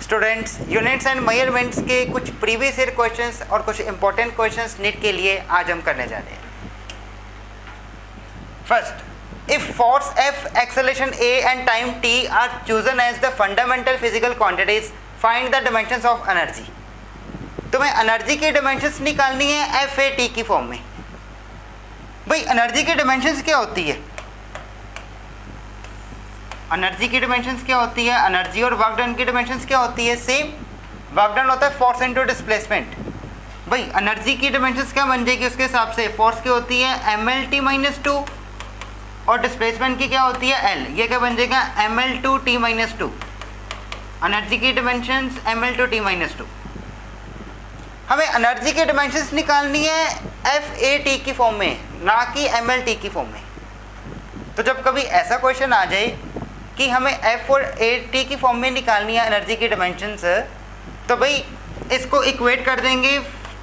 Students, units and measurements के कुछ previous year questions और कुछ इंपॉर्टेंट क्वेश्चंस नीट के लिए आज हम करने जा रहे हैं। First, if force F, acceleration A and time t are chosen as the fundamental physical quantities, find the dimensions of energy। तुम्हें एनर्जी की डिमेंशंस निकालनी है एफ ए टी की फॉर्म में। भाई एनर्जी की डिमेंशंस क्या होती है? एनर्जी की डिमेंशंस क्या होती है? एनर्जी और वर्क डन की डिमेंशंस क्या होती है? सेम, वर्क डन होता है फोर्स इनटू डिस्प्लेसमेंट। भाई एनर्जी की डिमेंशंस क्या बन जाएगी उसके हिसाब से? फोर्स की होती है M L T minus two और डिस्प्लेसमेंट की क्या होती है? एल। ये क्या बन जाएगा? M L two T minus two. Energy की dimensions M L two T minus two. हमें एनर्जी की डिमेंशंस निकालनी है एफ ए टी की फॉर्म में, ना कि एम एल टी की फॉर्म में। तो जब कभी ऐसा क्वेश्चन आ जाए कि हमें एफ और ए टी की फॉर्म में निकालनी है एनर्जी की डिमेंशंस, तो भाई इसको इक्वेट कर देंगे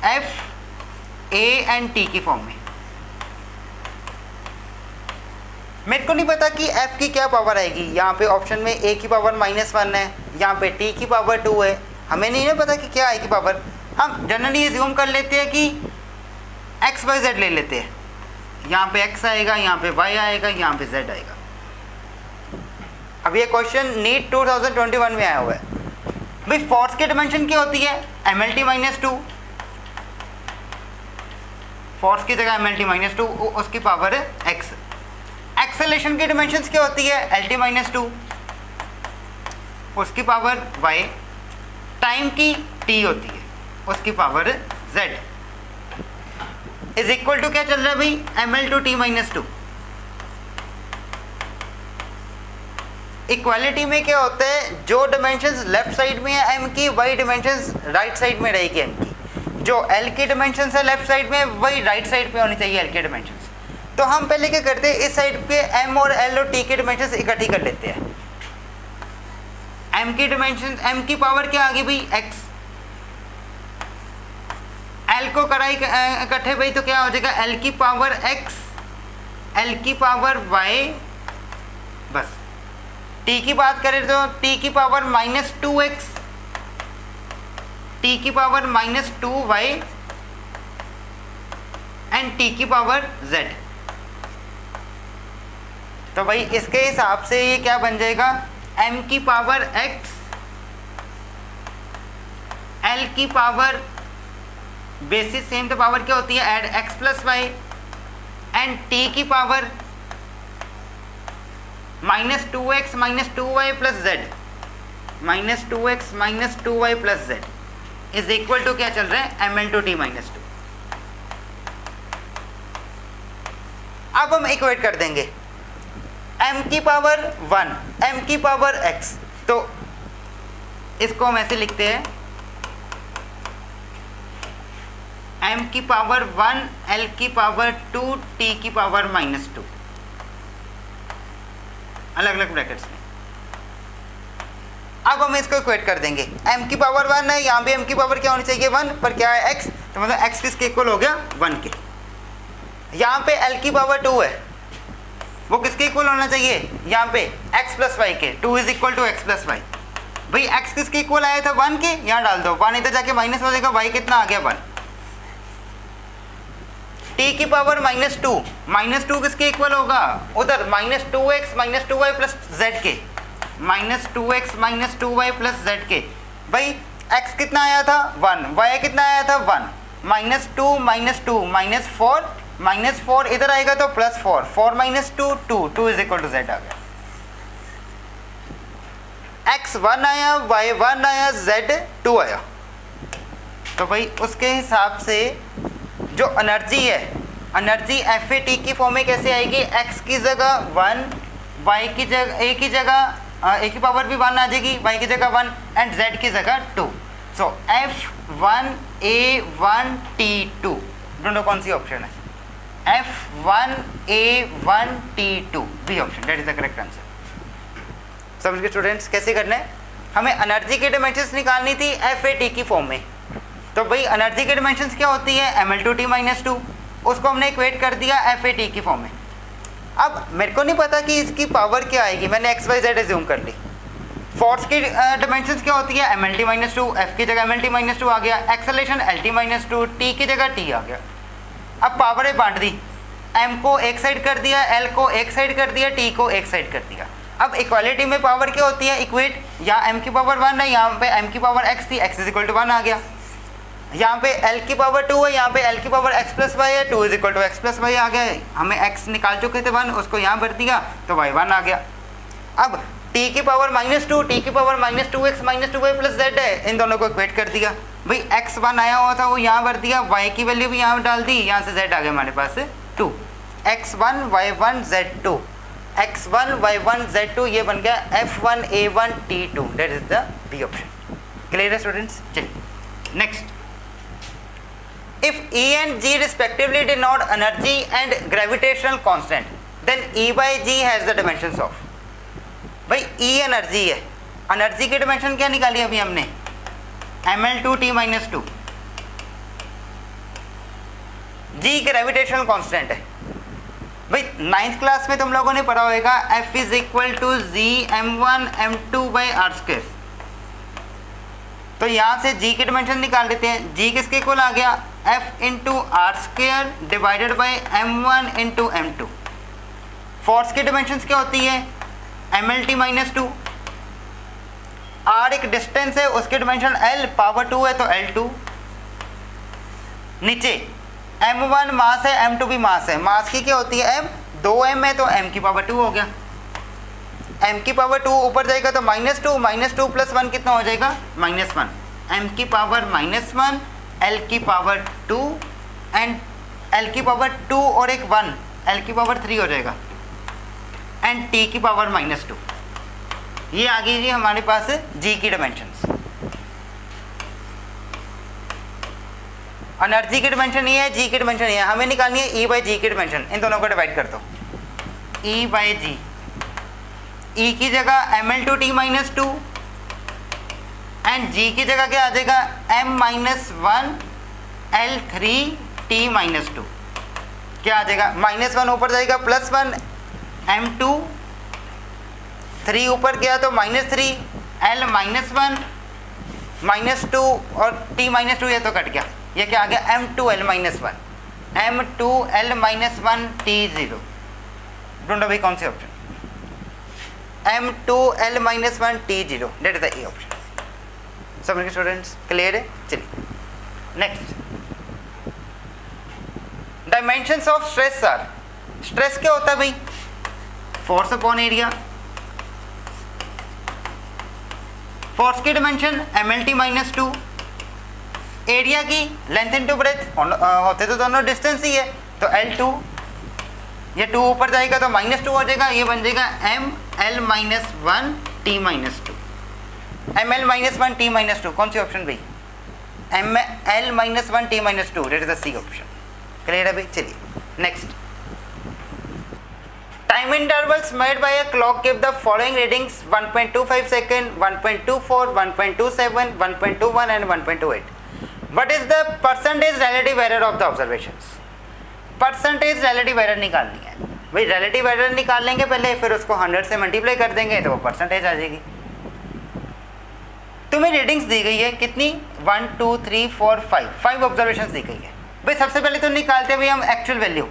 एफ ए एंड टी की फॉर्म में। मेरे को नहीं पता कि f की क्या पावर आएगी। यहाँ पे ऑप्शन में a की पावर -1 है, यहाँ पे t की पावर 2 है। हमें नहीं ना पता कि क्या आएगी पावर। हम जनरली एज्यूम कर लेते हैं कि x y z ले लेते हैं। यहाँ पे x आएगा, यहाँ पे y आएगा, यहाँ पे z आएगा। अब ये क्वेश्चन नीट 2021 में आया हुआ है। भाई फोर्स की डिमेंशन क्या होती है? M L T minus two. Force की जगह M L T minus two, उसकी पावर है x। एक्सेलेरेशन की डिमेंशंस क्या होती है? एल टी माइनस टू, उसकी पावर y। टाइम की t होती है, उसकी power z। Is equal to क्या चल रहा है भाई? M L two T minus two. Equality में क्या होता है? जो डिमेंशंस लेफ्ट साइड में है m की, वही डिमेंशंस राइट साइड में रहेगी m की। जो l की डिमेंशंस है लेफ्ट साइड में, वही राइट साइड पे होनी चाहिए l की डिमेंशंस। तो हम पहले क्या करते हैं, इस साइड पे m और l और t की डिमेंशंस इकट्ठी कर लेते हैं। m की डिमेंशन, m की पावर क्या आ गई भाई? x। l को कराई इकट्ठे भाई, तो क्या हो जाएगा? l की पावर x, l की पावर y। बस t की बात करें तो t की पावर -2x, t की पावर -2y एंड t की पावर z। तो भाई इसके हिसाब से ये क्या बन जाएगा? m की पावर x, l की पावर बेसिस सेम, तो पावर क्या होती है? Add x plus Y and t की power -2x -2y plus z, -2x -2y plus z is equal to क्या चल रहा है? M L two T minus two. अब हम इक्वेट कर देंगे m की पावर 1, m की पावर x। तो इसको हम ऐसे लिखते हैं m की पावर 1, l की पावर 2, t की पावर -2, अलग अलग ब्रैकेट्स में। अब हम इसको इक्वेट कर देंगे। m की पावर 1 है, यहाँ भी m की पावर क्या होनी चाहिए? 1, पर क्या है? x। तो मतलब x किसके इक्वल हो गया? 1 के। यहाँ पे l की पावर 2 है, वो किसके इक्वल होना चाहिए? यहाँ पे x प्लस वाई के। 2 is equal to X plus Y. भाई x किसके इक्वल आया था? 1 के। यहाँ डाल दो 1, इधर जाके माइनस हो जाएगा, y कितना आ गया? 1। t की पावर -2, -2 किसके इक्वल होगा? उधर -2x -2y प्लस z के, -2x -2y प्लस z के। भाई x कितना आया था? 1, y कितना आया था? 1, -2 -2 -4 इधर आएगा तो +4, 4 -2 2 इज इक्वल टू z आ गया। x 1 आया, y 1 आया, z 2 आया। तो भाई उसके हिसाब से जो एनर्जी है, एनर्जी एफ ए टी की फॉर्म में कैसे आएगी? x की जगह 1, y की जगह a की जगह a की पावर भी 1 आ जाएगी, y की जगह 1 एंड z की जगह 2। सो F1 A1 T2, ढूंढो कौन सी ऑप्शन है? F1 A1 T2 B option, that is the correct answer. समझ गए स्टूडेंट्स कैसे करना है? हमें एनर्जी की डिमेंशंस निकालनी थी एफ ए टी की फॉर्म में। तो भाई एनर्जी की डिमेंशंस क्या होती है? M L two T minus two. उसको हमने इक्वेट कर दिया एफ ए टी की फॉर्म में। अब मेरे को नहीं पता कि इसकी पावर क्या आएगी, मैंने एक्स वाई जेड एज्यूम कर ली। फोर्स की डायमेंशंस क्या होती है, mlt माइनस टू, एफ की जगह mlt माइनस टू आ गया, acceleration lt minus two, T की जगह t आ गया। अब पावर बांट दी, m को एक साइड कर दिया, l को एक साइड कर दिया, t को एक साइड कर दिया। अब इक्वालिटी में पावर क्या होती है, इक्वेट, यहाँ m की पावर 1 है, यहाँ पे m की पावर x थी, x इज इक्वल टू 1 आ गया। यहाँ पे l की पावर 2 है, यहाँ पे l की पावर x प्लस वाई है, 2 is equal to X plus Y आ गया। हमें x निकाल चुके थे 1, उसको यहाँ भर दिया तो y 1 आ गया। अब t की पावर माइनस टू, टी की power minus two X minus two Y plus Z है, इन दोनों को इक्वेट कर दिया। भाई x 1 आया हुआ था वो यहाँ भर दिया, y की वैल्यू भी यहाँ डाल दी, यहाँ से z आ गया हमारे पास 2, x1 y1 z2, x1 y1 z2, ये बन गया f1 a1 t2, that is the B option. Clear है स्टूडेंट्स? चलिए next, if E and G respectively denote energy and gravitational constant, then E by G has the dimensions of। भाई E energy है, energy की dimension क्या निकाली अभी हमने, ml2t minus two, G gravitational constant है। भाई 9th क्लास में तुम लोगों ने पढ़ा होगा F is equal to G m1 m2 by R square. तो यहाँ से G की डिमेंशन निकाल देते हैं, G किसके इक्वल आ गया, F into R square divided by m1 into m2। Force की डिमेंशंस क्या होती है, mlt माइनस टू, r एक डिस्टेंस है उसकी डिमेंशन l, पावर 2 है तो l2। नीचे m1 मास है, m2 भी मास है, मास की क्या होती है m, 2m है तो m की पावर 2 हो गया, m की पावर 2 ऊपर जाएगा तो माइनस टू प्लस 1 कितना हो जाएगा, -1, m की पावर -1, l की पावर 2 एंड l की पावर 2 और एक 1, l की पावर 3 हो जाएगा एंड t की पावर -2। ये आ गई जी हमारे पास g की डायमेंशंस। एनर्जी की डायमेंशन ये है, g की डायमेंशन ये है, हमें निकालनी है e बाई जी की डायमेंशन। इन दोनों को डिवाइड कर दो, e बाई जी, e की जगह ml2t minus two and g की जगह क्या आ जाएगा, m minus 1 l3t minus two, क्या आ जाएगा, -1 ऊपर जाएगा +1 m2, 3 ऊपर गया तो -3 l -1 -2 और t -2, ये तो कट गया, ये क्या आ गया m2l -1, m2l -1 t0। ढूंढो भाई कौन से option, m2l -1 t0, that is the A option. समझ गए स्टूडेंट्स? क्लियर है? चलिए next, dimensions of stress are, stress क्या होता है भाई, फोर्स अपॉन एरिया। फोर्स की dimension mlt minus two, area की लेंथ इंटू ब्रेथ, होते तो दोनों डिस्टेंस ही है तो l2, ये 2 ऊपर जाएगा तो -2 हो जाएगा, ये बन जाएगा ml -1 t -2, ml -1 t -2, कौन सी ऑप्शन भाई, ml -1 t -2, that is the C option. Clear है भाई? चलिए next, time intervals made by a clock give the following readings 1.25 second, 1.24, 1.27, 1.21 and 1.28. What is the percentage relative error of the observations? Percentage relative error निकालनी है भाई, relative error निकाल लेंगे पहले, फिर उसको 100 से मल्टीप्लाई कर देंगे तो वो परसेंटेज आ जाएगी। तुम्हें रीडिंग्स दी गई है कितनी, 1 2 3 4 5 ऑब्जर्वेशंस दी गई है भाई। सबसे पहले तो निकालते हैं भाई हम actual value,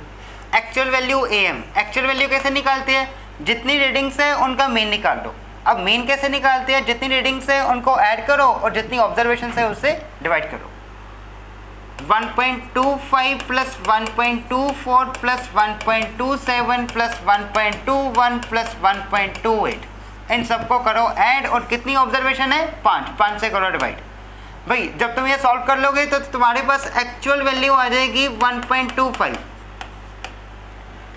actual value am। Actual value कैसे निकालते हैं, जितनी रीडिंग्स है उनका मीन निकाल दो। अब मीन कैसे निकालते हैं, जितनी रीडिंग्स है उनको ऐड करो और जितनी ऑब्जर्वेशन है उससे डिवाइड करो। 1.25 प्लस 1.24 प्लस 1.27 प्लस 1.21 प्लस 1.28, इन सबको करो ऐड और कितनी ऑब्जर्वेशन है, 5 से करो डिवाइड। भाई जब तुम ये सॉल्व कर लोगे तो तुम्हारे पास एक्चुअल वैल्यू आ जाएगी 1.25।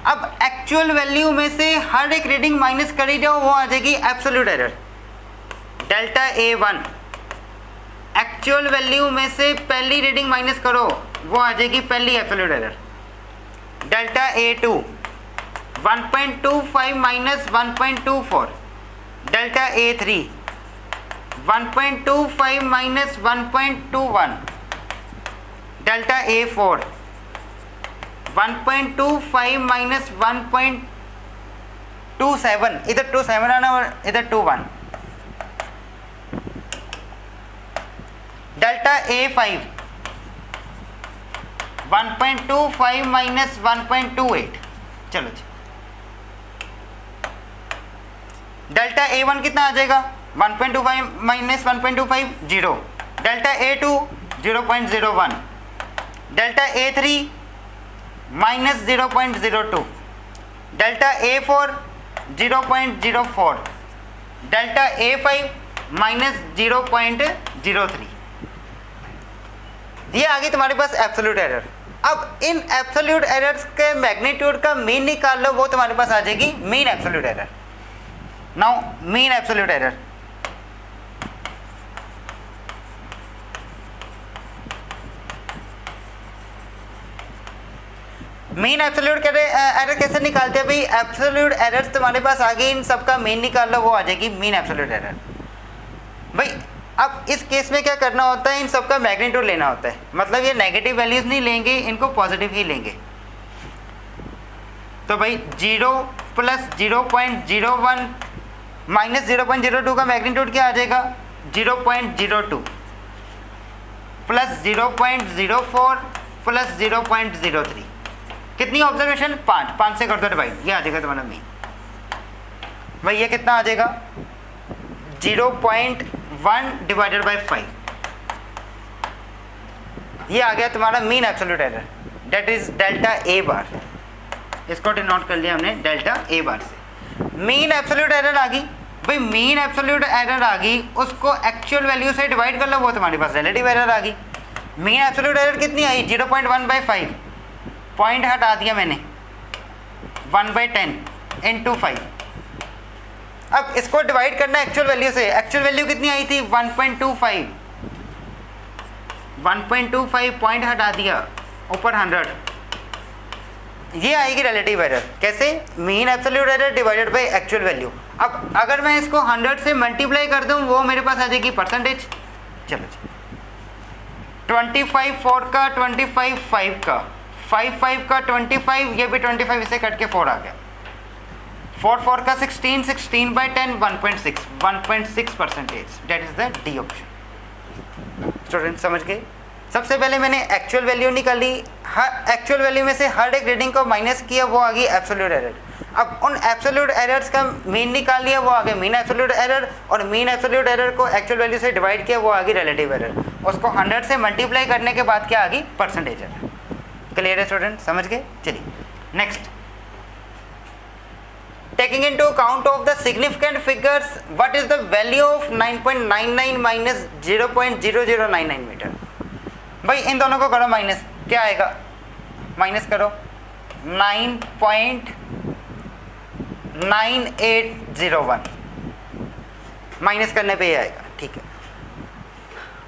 अब एक्चुअल वैल्यू में से हर एक रीडिंग माइनस करी जाओ, वो आ जाएगी absolute error, delta A1। Actual value में से पहली रीडिंग माइनस करो, वो आ जाएगी पहली absolute error, delta A2। 1.25 minus 1.24, delta A3। 1.25 minus 1.21, delta A4। 1.25 minus 1.27, इधर 27 आना और इधर 21, डेल्टा A5 1.25 माइनस 1.28, चलो जी। डेल्टा A1 कितना आ जाएगा? 1.25 minus 1.25 0। Delta A2 0.01। Delta A3 minus 0.02। Delta A4 0.04। Delta A5 minus 0.03। ये आ गई तुम्हारे पास एब्सोल्यूट एरर। अब इन एब्सोल्यूट एरर्स के मैग्नीट्यूड का मीन निकाल लो, वो तुम्हारे पास आ जाएगी mean absolute error. Now mean absolute error, mean absolute error कैसे निकालते हैं भाई? एब्सोल्यूट एरर्स तुम्हारे पास आ गई, इन सबका मीन निकाल लो, वो आ जाएगी मीन एब्सोल्यूट एरर। भाई अब इस केस में क्या करना होता है? इन सबका मैग्नीट्यूड लेना होता है, मतलब ये नेगेटिव वैल्यूज नहीं लेंगे, इनको पॉजिटिव ही लेंगे। तो भाई 0 प्लस 0.01 माइनस 0.02 का मैग्नीट्यूड क्या आ जाएगा? 0.02 प्लस 0.04 प्लस 0.03। कितनी ऑब्जर्वेशन? 5 से कर दो डिवाइड, ये आ जाएगा तुम्हारा मीन। भाई ये कितना आ जाएगा? 0.1 डिवाइडेड बाई 5, ये आ गया तुम्हारा mean absolute error, that is delta A bar. इसको डिनोट कर लिया हमने डेल्टा ए बार से। मीन एब्सोल्यूट एरर आ गई। भाई मीन एब्सोल्यूट एरर आ गई, उसको एक्चुअल वैल्यू से डिवाइड कर लो, वो तुम्हारे पास रिलेटिव एरर आ गई। मीन एब्सोल्यूट एरर कितनी आई? 0.1 बाई 5, पॉइंट हटा दिया मैंने, 1/10 इंटू 5। अब इसको डिवाइड करना एक्चुअल वैल्यू से। एक्चुअल वैल्यू कितनी आई थी? 1.25, 1.25 पॉइंट हटा दिया, ऊपर 100, ये आएगी रिलेटिव एरर। कैसे? Mean absolute error divided by actual value. अब अगर मैं इसको 100 से मल्टीप्लाई कर दूं, वो मेरे पास आ जाएगी परसेंटेज। चलो जी, 25 4 का, 25 5 का, 5 का 25, ये भी 25 इसे कट के 4 आ गया। 4 का 16, 16/10 1.6 percentage, that is the D option. Student समझ गए? सबसे पहले मैंने एक्चुअल वैल्यू निकाली, एक्चुअल वैल्यू में से हर एक रीडिंग को माइनस किया, वो आ गई एब्सोल्यूट एरर। अब उन एब्सोल्यूट एरर्स का मीन निकाल लिया, वो आ गया मीन एब्सोल्यूट एरर, और मीन एब्सोल्यूट एरर को एक्चुअल वैल्यू से डिवाइड किया, वो आ गई रिलेटिव एरर। उसको 100 से मल्टीप्लाई करने के बाद क्या आ गई? Percentage error. क्लियर है स्टूडेंट? समझ गए? चलिए next. Taking into account of the significant figures, what is the value of 9.99 minus 0.0099 metre? भाई इन दोनों को करो माइनस, क्या आएगा? माइनस करो 9.9801, माइनस करने पे ही आएगा। ठीक है।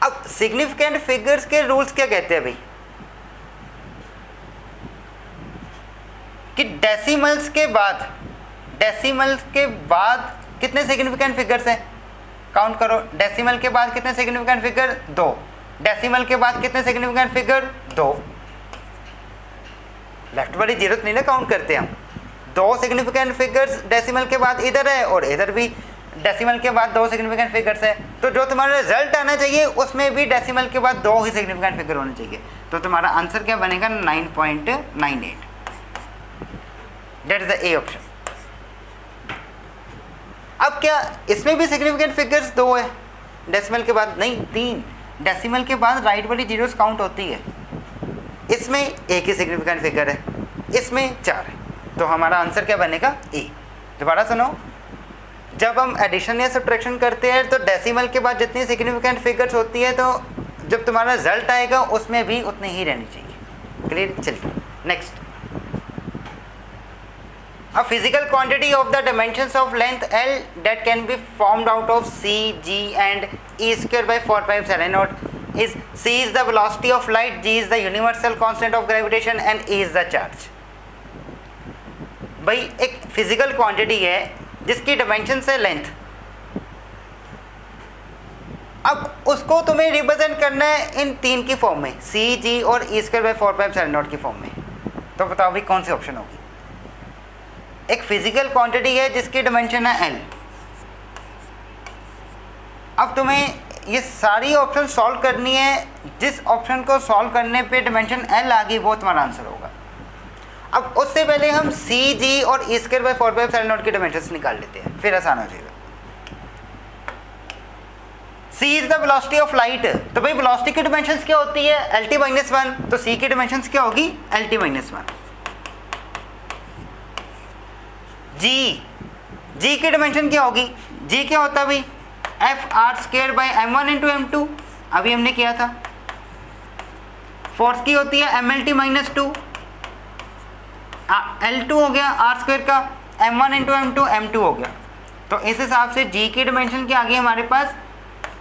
अब सिग्निफिकेंट फिगर्स के रूल्स क्या कहते हैं भाई? कि डेसिमल्स के बाद कितने सिग्निफिकेंट फिगर्स हैं? काउंट करो। डेसिमल के बाद कितने सिग्निफिकेंट फिगर? 2। डेसिमल के बाद कितने सिग्निफिकेंट फिगर? 2। लेफ्ट वाली जीरो नहीं ना काउंट करते हम। 2 सिग्निफिकेंट फिगर्स डेसिमल के बाद इधर है, और इधर भी डेसिमल के बाद 2 सिग्निफिकेंट फिगर्स है। तो जो तुम्हारा रिजल्ट आना चाहिए उसमें भी डेसिमल के बाद 2 ही सिग्निफिकेंट फिगर होने चाहिए। तो तुम्हारा आंसर क्या बनेगा? 9.98। That is the A option. अब क्या इसमें भी सिग्निफिकेंट फिगर्स 2 है? डेसिमल के बाद नहीं, 3। डेसिमल के बाद राइट वाली जीरोस काउंट होती है। इसमें एक ही सिग्निफिकेंट फिगर है, इसमें 4 है। तो हमारा आंसर क्या बनेगा? ए। दोबारा सुनो, जब हम एडिशन या सब्ट्रैक्शन करते हैं तो डेसिमल के बाद जितनी सिग्निफिकेंट फिगर्स होती है, तो जब तुम्हारा रिजल्ट आएगा उसमें भी उतनी ही रहनी चाहिए। क्लियर? चलिए next. A physical quantity of the dimensions of length L that can be formed out of C, G and E square by 4 pi epsilon naught is C is the velocity of light, G is the universal constant of gravitation and E is the charge। भाई एक physical quantity है जिसकी dimension है length. अब उसको तुम्हें represent करना है इन 3 की फॉर्म में, C, G और E square by 4 pi epsilon naught की फॉर्म में। तो बताओ भाई कौन सी ऑप्शन होगी? एक फिजिकल क्वांटिटी है जिसकी डिमेंशन है L। अब तुम्हें ये सारी ऑप्शन सॉल्व करनी है, जिस ऑप्शन को सॉल्व करने पे डिमेंशन एल आ गई वो तुम्हारा आंसर होगा। अब उससे पहले हम सी जी और ई स्क्वायर बाय 4πε0 की डिमेंशंस निकाल लेते हैं, फिर आसान हो जाएगा। c is the velocity of light, तो भाई वेलोसिटी की डिमेंशंस क्या होती है, lt माइनस 1, तो c की डिमेंशंस क्या होगी, lt माइनस 1। g की डिमेंशन क्या होगी, g क्या होता है भाई, F R square by m1 into m2, अभी हमने किया था। फोर्स की होती है mlt माइनस 2, L2 हो गया आर स्क्वायर का, m1 इंटू m2 m2 हो गया। तो इस हिसाब से g की डिमेंशन क्या आ गई हमारे पास,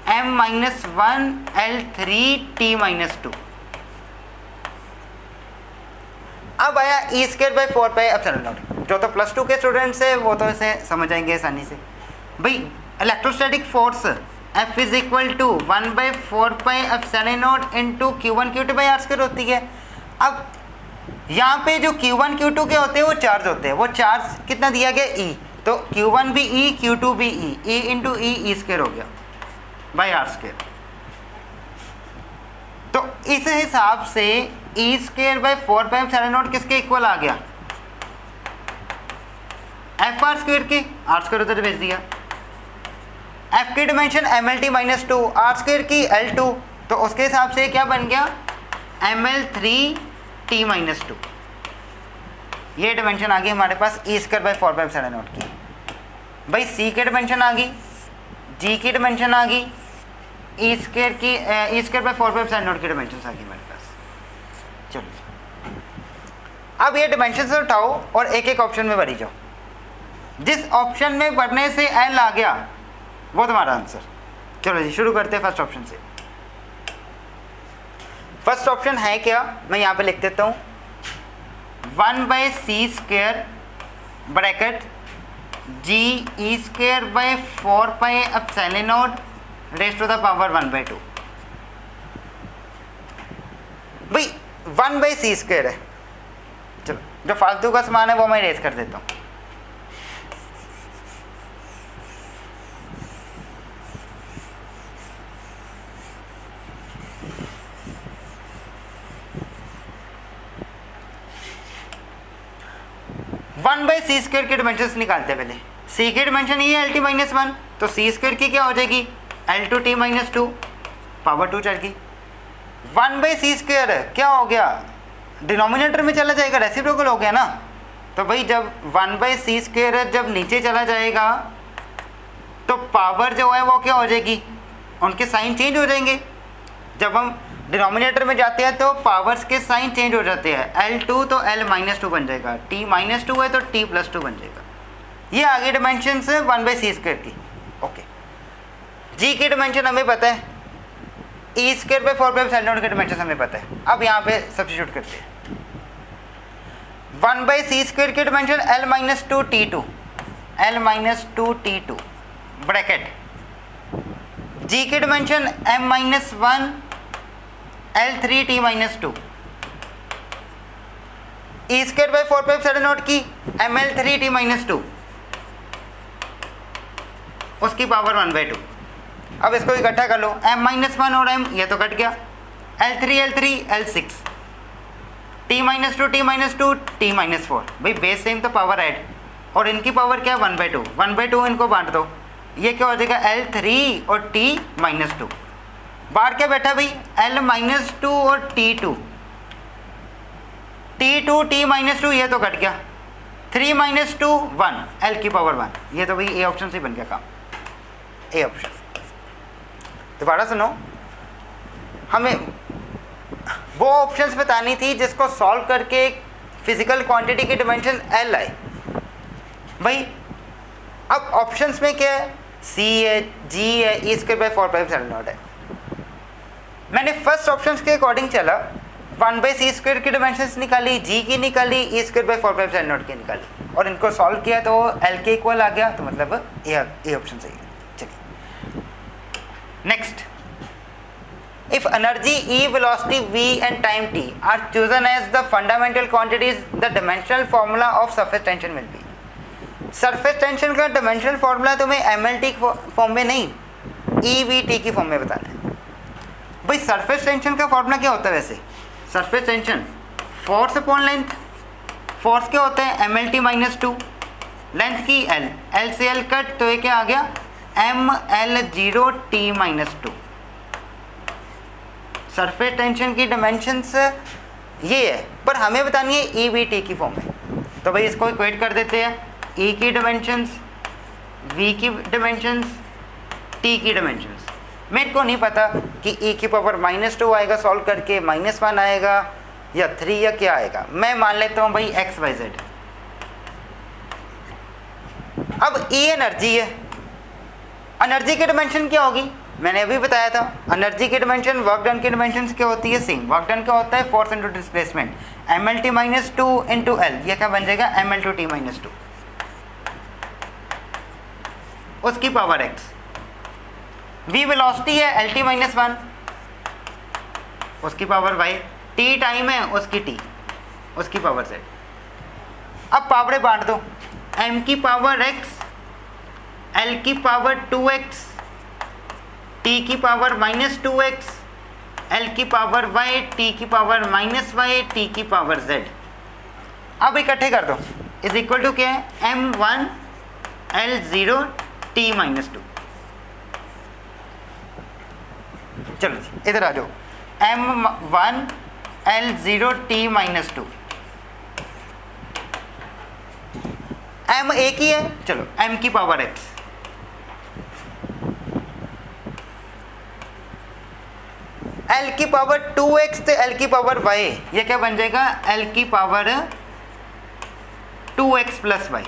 m minus 1 L3 t minus 2। अब आया ई स्क्वायर बाई 4πε0, जो तो प्लस 2 के स्टूडेंट्स है वो तो इसे समझ जाएंगे आसानी से। भाई electrostatic force F is equal to 1/4πε0 into Q1 Q2 by R square होती है। अब यहाँ पे जो Q1 Q2 के होते हैं वो चार्ज होते हैं, वो चार्ज कितना दिया गया E, तो Q1 भी E Q2 भी E इंटू ई स्क्वायर हो गया बाई आर स्क्वायर। तो इस हिसाब से ई स्क्वायर बाई 4πε0 किसके इक्वल आ गया, एफ आर स्क्वायर के, आर स्क्वायर उधर भेज दिया। एफ की dimension mlt minus 2, R square की L2, तो उसके हिसाब से क्या बन गया ml3 t माइनस 2। ये डिमेंशन आ गई हमारे पास ई स्क्वायर बाई 4πε0 की। भाई सी की डिमेंशन आ गई, जी की डिमेंशन आ गई, ई स्क्वायर की ई स्क्वायर बाई 4πε0 की डिमेंशन आ गई हमारे पास। चलो अब ये डिमेंशन से उठाओ और एक एक ऑप्शन में भरी जाओ, जिस ऑप्शन में भरने से एल आ गया वो तुम्हारा आंसर। चलो जी शुरू करते हैं फर्स्ट ऑप्शन से। फर्स्ट ऑप्शन है क्या, मैं यहाँ पे लिख देता हूँ, 1/c² bracket G E square by 4πε0 raise to the power 1/2। भाई 1/c² है, चलो जो फालतू का सामान है वो मैं रेज कर देता हूँ। वन बाई सी स्क्वायर की डिमेंशन निकालते हैं पहले। सी की डिमेंशन ये है lt माइनस 1, तो सी स्क्वायर की क्या हो जाएगी L2t माइनस 2, पावर 2 चढ़ गई। 1/c² क्या हो गया, डिनोमिनेटर में चला जाएगा, रेसिप्रोकल हो गया ना। तो भाई जब 1/c² जब नीचे चला जाएगा तो पावर जो है वो क्या हो जाएगी, उनके साइन चेंज हो जाएंगे। जब हम डिनोमिनेटर में जाते हैं तो पावर्स के साइन चेंज हो जाते हैं, L2 तो L माइनस 2 बन जाएगा, T माइनस 2 है तो T प्लस 2 बन जाएगा। ये आगे डिमेंशन है 1/c² की। ओके, जी की डिमेंशन हमें पता है, ई स्क्वायर बाई 4πε0 की डिमेंशन हमें पता है। अब यहाँ पे सब्स्टिट्यूट करते हैं, 1/c² की dimension L minus 2 T2, L minus 2 T2 bracket, G की dimension m minus 1 L3 T minus 2, E square by 4πε0 की ML3 T माइनस 2, उसकी पावर 1/2। अब इसको इकट्ठा कर लो, m माइनस 1 और m ये तो कट गया, L3 L6, T minus 2 T minus 2 T minus 4। भाई बेस सेम तो पावर ऐड, और इनकी पावर क्या 1/2, 1/2 इनको बांट दो, ये क्या हो जाएगा L3 और T माइनस 2। बाहर क्या बैठा भाई L माइनस 2 और T2, T2 T माइनस 2 ये तो कट गया, 3 माइनस 2 1 L की पावर 1। ये तो भाई ए ऑप्शन से बन गया काम, ए ऑप्शन। दोबारा सुनो, हमें वो ऑप्शंस बतानी थी जिसको सॉल्व करके फिजिकल क्वांटिटी की डिमेंशन L आए। भाई अब ऑप्शंस में क्या है, C है, G है, ई स्क्वायर बाई 4πε0 है। मैंने फर्स्ट ऑप्शंस के अकॉर्डिंग चला, 1/c² की डिमेंशंस निकाली, G की निकाली, ई स्क्वायर बाई 4πε0 की निकाली, और इनको सॉल्व किया तो L के इक्वल आ गया, तो मतलब ए ऑप्शन सही है। चलिए next, if energy E, velocity V and time t are chosen as the fundamental quantities, the dimensional formula of surface tension will be। Surface tension का डिमेंशनल फॉर्मूला तुम्हें mlt फॉर्म में नहीं, ई V T की form में बताना है। भाई surface tension का फॉर्मूला क्या होता है वैसे? Surface tension force upon length. Force क्या होता है? M L T minus two, length की एल, एल से एल कट, तो ये क्या आ गया? M L zero T minus two. Surface tension की डायमेंशंस ये है, पर हमें बतानी है ई वी टी की फॉर्म में। तो भाई इसको इक्वेट कर देते हैं, ई की डायमेंशंस, वी की डायमेंशंस, टी की डायमेंशंस। मेरे को नहीं पता कि ई की पावर माइनस टू आएगा सॉल्व करके, माइनस वन आएगा या 3 या क्या आएगा। मैं मान लेता हूँ भाई एक्स वाई जेड। अब ई एनर्जी है, एनर्जी की डायमेंशन क्या होगी? मैंने अभी बताया था, एनर्जी की डायमेंशन वर्क डन की डायमेंशन क्या होती है? सेम। वर्क डन क्या होता है? Force into displacement, M L T minus two into L. यह क्या बन जाएगा? M L two T minus two, उसकी पावर एक्स। वी वेलोसिटी है, एल टी माइनस वन, उसकी पावर वाई। टी टाइम है, उसकी टी, उसकी पावर जेड। अब पावरें बांट दो, एम की पावर एक्स, एल की पावर 2x, टी की पावर माइनस 2x, एल की पावर y, टी की पावर माइनस y, टी की पावर z। अब इकट्ठे कर दो, इज इक्वल टू क्या है? m1 l0 t minus two. चलो जी इधर आ जाओ, m1 l0 t minus two. m एक ही है, चलो m की पावर x, L की पावर 2x तो L की पावर y, ये क्या बन जाएगा? L की power 2x plus Y.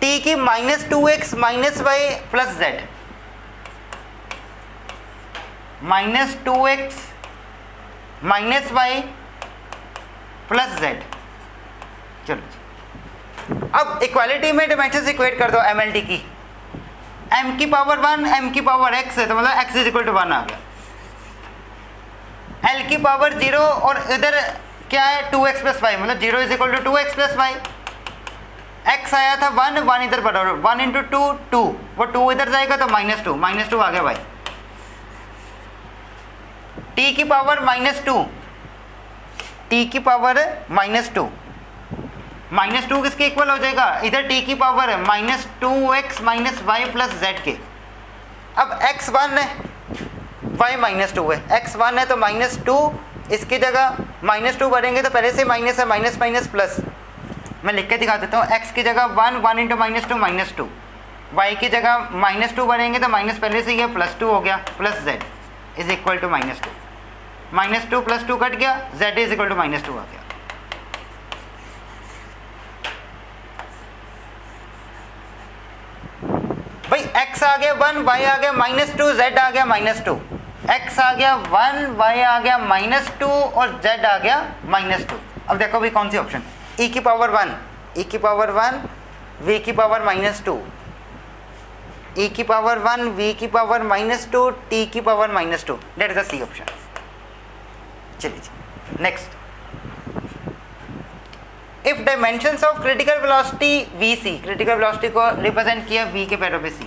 T की minus 2x minus Y plus Z, minus 2x minus Y plus Z. चलो अब इक्वालिटी में डायमेंशंस इक्वेट कर दो एम एल टी की। m की पावर 1, m की पावर x है, तो मतलब x इज इक्वल टू 1 आ गया। l की पावर 0 और इधर क्या है? 2x प्लस वाई, मतलब 0 is equal to 2x plus Y. x आया था 1, 1 इधर बढ़ा, 1 इंटू 2 2, वो 2 इधर जाएगा तो माइनस टू आ गया भाई। t की पावर माइनस टू, t की power minus two, minus two किसके इक्वल हो जाएगा? इधर t की पावर है minus 2x minus Y plus Z के। अब x 1 है, y माइनस टू है, x 1 है तो माइनस टू, इसकी जगह माइनस टू भरेंगे तो पहले से माइनस है, माइनस माइनस प्लस। मैं लिख के दिखा देता हूँ, x की जगह 1, 1 into minus two minus two, Y की जगह माइनस टू भरेंगे तो माइनस पहले से ये प्लस टू हो गया, plus Z is equal to minus two, minus two plus two cut गया, Z is equal to minus two आ गया। भाई x आ गया 1, y आ गया माइनस टू, z आ गया माइनस टू। x आ गया 1, y आ गया माइनस टू और z आ गया माइनस टू। अब देखो भाई कौन सी ऑप्शन? e की पावर 1, e की पावर 1, v की पावर माइनस टू, e की पावर 1, v की पावर माइनस टू, t की power minus two, that is the C option. चलिए next, if dimensions of critical velocity vc, critical velocity को represent किया v के पैरों पे c,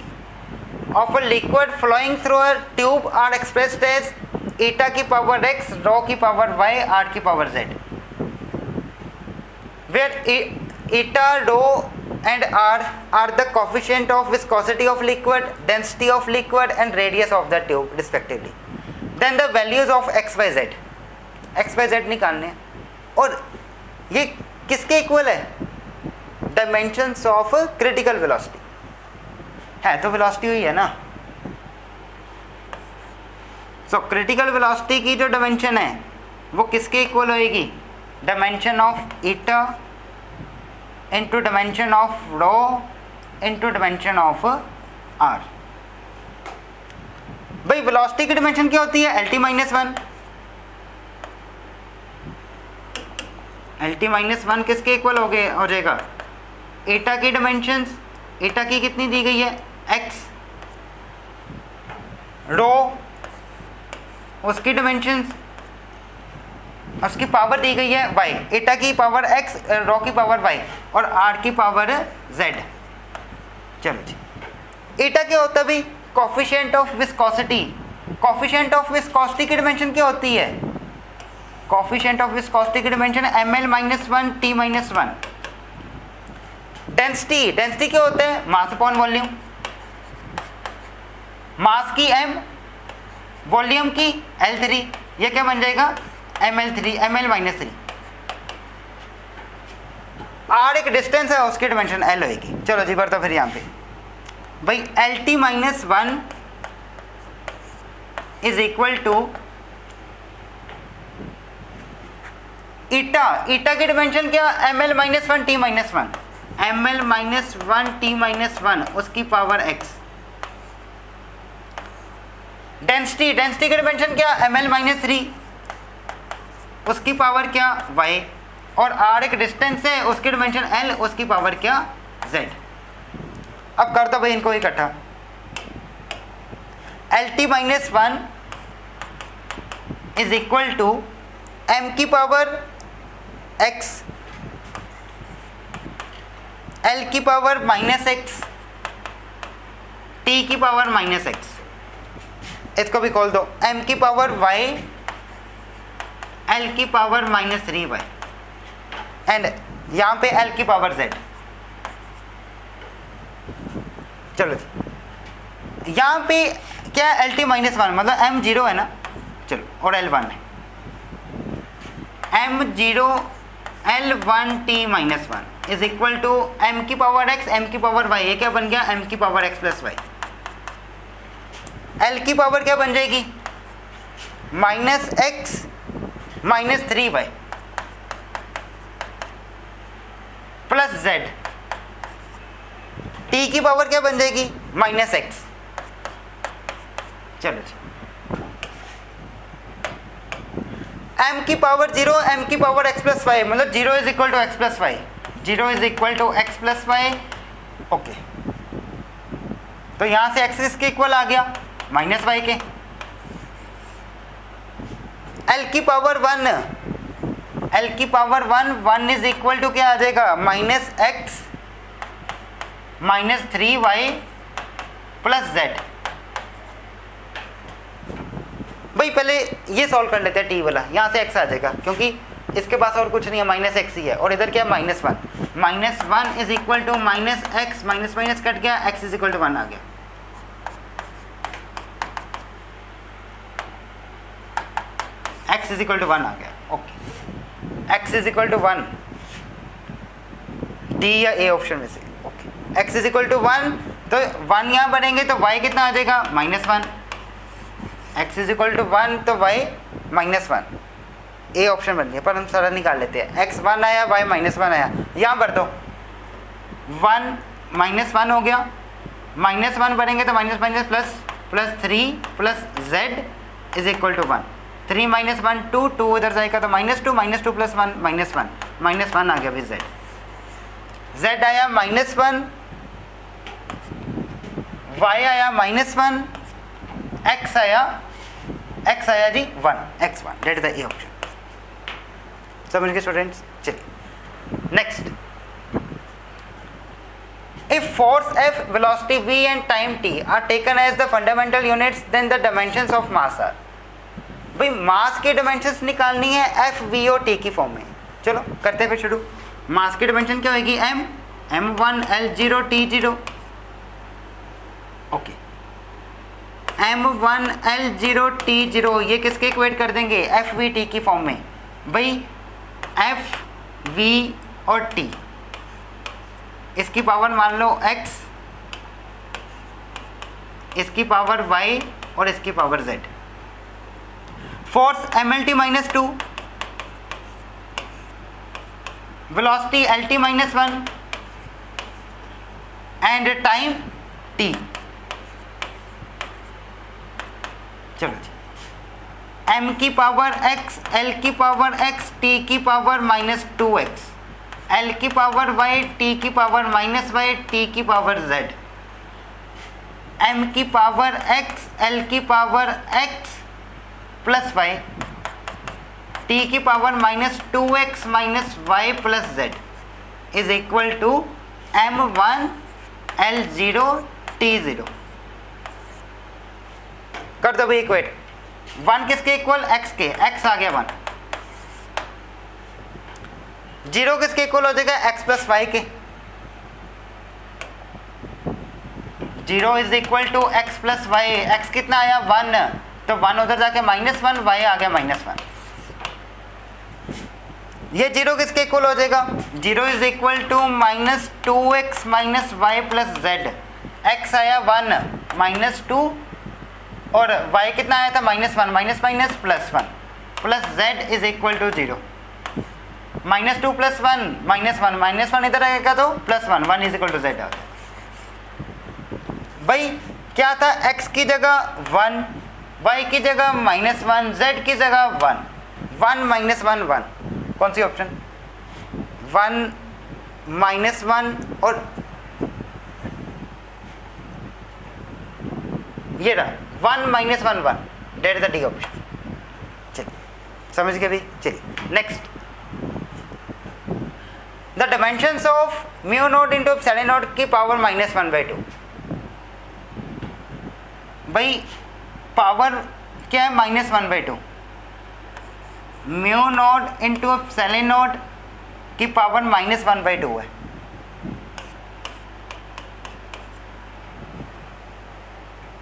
of a liquid flowing through a tube are expressed as eta की power x, rho की power y, r की power z, where eta, rho and r are the coefficient of viscosity of liquid, density of liquid and radius of the tube respectively. Then the values of x, y, z, x, y, z निकालने, और ये किसके equal है? Dimensions of critical velocity है, तो velocity हुई है ना। सो क्रिटिकल वेलोसिटी की जो डायमेंशन है वो किसके इक्वल होएगी? Dimension of eta into dimension of rho into dimension of R. भाई वेलोसिटी की डायमेंशन क्या होती है? L T minus one. L T minus one किसके इक्वल हो जाएगा? एटा की डायमेंशंस, एटा की कितनी दी गई है? एक्स, रो उसकी डायमेंशंस, उसकी पावर दी गई है वाई, एटा की पावर एक्स, रो की पावर वाई और आर की पावर जेड। चलो जी ईटा क्या होता है भाई? Coefficient of viscosity. Coefficient of viscosity की डिमेंशन क्या होती है? कोफिशिएंट ऑफ विस्कोसिटी की dimension ml - 1 t - 1। Density, density क्या होता है? Mass upon volume. मास की m, वॉल्यूम की L3, ये क्या बन जाएगा? ml3 ml - 3। r एक डिस्टेंस है, उसकी डिमेंशन l होगी। चलो जी बढ़ता फिर यहाँ पे भाई LT - 1 इज इक्वल टू ईटा। ईटा की डिमेंशन क्या? ml - 1 t - 1। ml - 1 t - 1 उसकी पावर x। डेंसिटी, डेंसिटी की डिमेंशन क्या? ml - 3 उसकी पावर क्या? y। और r एक डिस्टेंस है, उसकी डिमेंशन l, उसकी पावर क्या? z। अब कर दो भाई इनको इकट्ठा। LT - 1 is equal to m की पावर x, l की पावर -x, t की पावर -x। इसको भी खोल दो, m की पावर y, l की पावर -3y, एंड यहाँ पे l की पावर z। चलो यहाँ पे क्या है? LT - 1 मतलब m 0 है ना, चलो, और l 1 है। m0 l1 t - 1 is equal to m की पावर x, m की पावर y। ये क्या बन गया? m की power x plus y। l की पावर क्या बन जाएगी? -x -3y plus z। t की पावर क्या बन जाएगी? -x। चलो जी, m की पावर 0, m की पावर x प्लस वाई, मतलब 0 is equal to X plus Y, 0 is equal to X plus Y. Okay, तो यहां से x इसके इक्वल आ गया -y के। l की पावर 1, l की पावर 1 इज इक्वल टू क्या आ जाएगा? -x -3y plus z। भाई पहले ये सॉल्व कर लेते हैं t वाला, यहाँ से x आ जाएगा क्योंकि इसके पास और कुछ नहीं है, -x ही है, और इधर क्या है? -1। -1 is equal to -x, minus cut गया, x इज इक्वल टू 1 आ गया। x इज इक्वल टू 1 आ गया। Okay, x is equal to 1, D या ए ऑप्शन में से। Okay, x is equal to 1, तो 1 यहाँ बढ़ेंगे तो y कितना आ जाएगा? -1। x इज इक्वल टू 1 तो y -1, ए ऑप्शन बन गया। पर हम सारा निकाल लेते हैं। x 1 आया, y -1 आया, यहाँ पर तो 1 -1 हो गया, -1 बढ़ेंगे तो minus plus 3 plus z is equal to 1। 3 - 1 2, 2 इधर जाएगा तो -2 प्लस 1 -1 आ गया भी z। z आया -1, y आया -1, x आया जी 1, x1, that is the A option. सब मिलके स्टूडेंट्स, चलिए next. If force F, velocity v and time t are taken as the fundamental units, then the dimensions of mass are। भाई मास की dimensions निकालनी है F, v और t की form में। चलो करते हैं फिर शुरू। मास की डिमेंशन क्या होगी? m, m1 l0 t0। Okay, m1 l0 t0 ये किसके इक्वेट कर देंगे? f v t की फॉर्म में। भाई f v और t, इसकी पावर मान लो x, इसकी पावर y और इसकी power z। Force mlt - 2, velocity lt - 1 and time t। चलो जी, m की पावर x, l की पावर x, t की पावर -2x, l की पावर y, t की पावर -y, t की पावर z। m की पावर x, l की power x plus y, t की power -2x -y plus z is equal to m1 l0 T0 कर दो भाई equate. 1 किसके इक्वल? x के, x आ गया 1। 0 किसके इक्वल हो जाएगा? x प्लस वाई के। 0 is equal to x plus Y. x कितना आया? 1, तो 1 उधर जाके -1, y आ गया -1। ये 0 किसके इक्वल हो जाएगा? 0 is equal to -2x minus Y plus z। x आया 1 -2 और y कितना आया था? -1 minus minus +1 plus z is equal to 0। -2 + 1 -1 इधर आएगा तो +1 1 इज इक्वल टू z आ गया। भाई क्या था? x की जगह 1, y की जगह -1, z की जगह 1 -1 1। कौन सी ऑप्शन? 1 -1 और ये रहा 1 -1 1। That is the D option. चलिए समझ गए भाई। चलिए next, the dimensions of mu naught into epsilon naught की पावर -1/2। भाई पावर क्या है? -1/2। Mu naught into epsilon naught की पावर -1/2 है।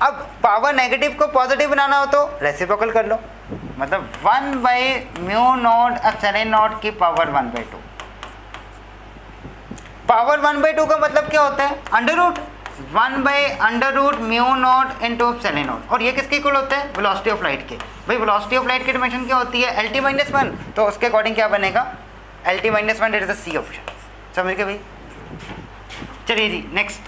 अब पावर नेगेटिव को पॉजिटिव बनाना हो तो रेसिप्रोकल कर लो, मतलब 1/म्यू नॉट एप्सिलॉन नॉट की पावर 1/2। पावर 1/2 का मतलब क्या होता है? Under root mu naught into epsilon not. और ये किसके इक्वल होता है? वेलोसिटी ऑफ लाइट के। भाई वेलोसिटी ऑफ लाइट की डायमेंशन क्या होती है? LT - 1, तो उसके अकॉर्डिंग क्या बनेगा? LT - 1। It is the C option. समझ गए भाई। चलिए जी next,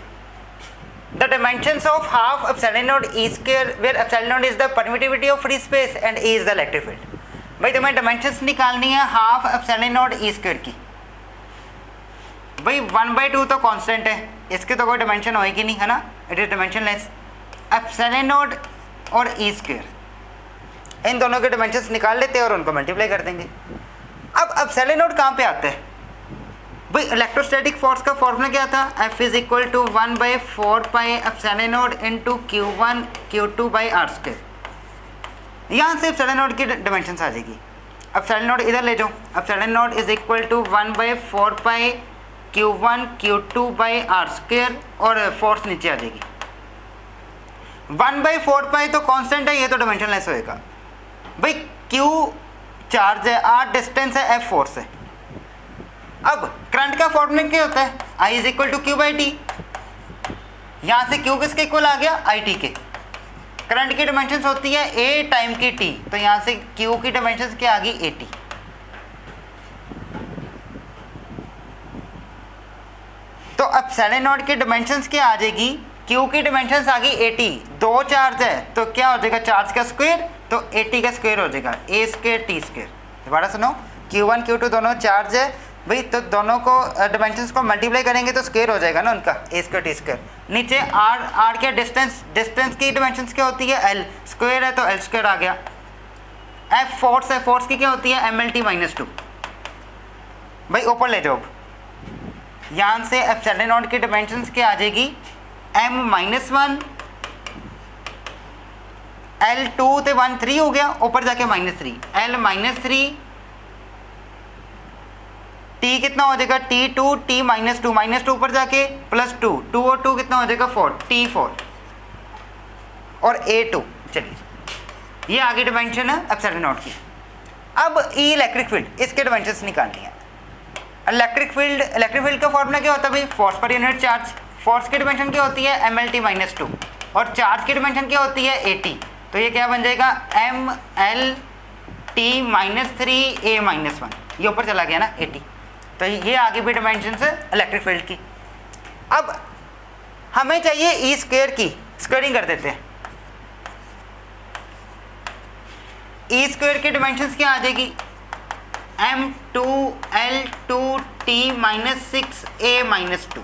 the dimensions of half epsilon not E square where epsilon not is the permittivity of free space and E is the electric field. भाई तुम्हें dimensions निकालनी है half epsilon not E square की। भाई 1/2 तो कांस्टेंट है, इसके तो कोई डायमेंशन होएगी नहीं, है ना? It is dimensionless. Epsilon not और E स्क्वायर, इन दोनों के डायमेंशंस निकाल लेते हैं और उनको मल्टीप्लाई कर देंगे। अब एप्सिलॉन नॉट कहाँ पे आता है? भाई इलेक्ट्रोस्टैटिक फोर्स का फॉर्मूला क्या था? F is equal to 1/4 pi epsilon naught into Q1 Q2/r²। यहाँ से एप्सिलॉन नॉट की डायमेंशंस आ जाएगी। एप्सिलॉन नॉट इधर ले जाओ। Epsilon not is equal to 1/4 pi Q1 Q2/r² और फोर्स नीचे आ जाएगी। 1/4 पाई तो कांस्टेंट है, ये तो डायमेंशनलेस होएगा। भाई Q चार्ज है, R डिस्टेंस है, F फोर्स है। अब करंट का फॉर्मूला क्या होता है? I is equal to Q/T। यहाँ से Q किसके इक्वल आ गया? IT के। करंट की डायमेंशंस होती है A टाइम की T, तो यहाँ से Q की डायमेंशंस क्या आ गई? AT। तो एप्सिलॉन नॉट की डायमेंशंस क्या आ जाएगी? Q की डायमेंशंस आ गई 80। 2 चार्ज है तो क्या हो जाएगा? चार्ज का स्क्वायर, तो 80 का स्क्वायर हो जाएगा A² T²। दोबारा सुनो, Q1 Q2 दोनों चार्ज है भाई, तो दोनों को डायमेंशंस को मल्टीप्लाई करेंगे तो स्क्वायर हो जाएगा ना उनका, A² T²। नीचे R क्या? डिस्टेंस की डायमेंशंस क्या होती है? L स्क्वायर है तो L² आ गया। F फोर्स है, फोर्स की क्या होती है? MLT - 2। भाई ऊपर ले जाओ। यहाँ से एप्सिलॉन नॉट की डायमेंशंस क्या आ जाएगी? M - 1 L2 ते 1 3 हो गया, ऊपर जाके -3 L - 3 T कितना हो जाएगा? T2 T - 2 ऊपर जाके +2 2 और 2 कितना हो जाएगा? 4 T4 और A2। चलिए ये आगे डायमेंशन है एप्सिलॉन नॉट की। अब E इलेक्ट्रिक फील्ड, इसके डायमेंशंस निकालनी है। इलेक्ट्रिक फील्ड का फॉर्मूला क्या होता है भाई? फोर्स पर यूनिट चार्ज। फोर्स की डायमेंशन क्या होती है? MLT - 2 और चार्ज की डायमेंशन क्या होती है? AT। तो ये क्या बन जाएगा? MLT - 3 A - 1। ये ऊपर चला गया ना AT। तो ये आगे भी डायमेंशन है इलेक्ट्रिक फील्ड की। अब हमें चाहिए E स्क्वायर की, स्क्वायरिंग कर देते हैं। E स्क्वायर की डायमेंशंस क्या आ जाएगी? M2 L2 T - 6 A - 2।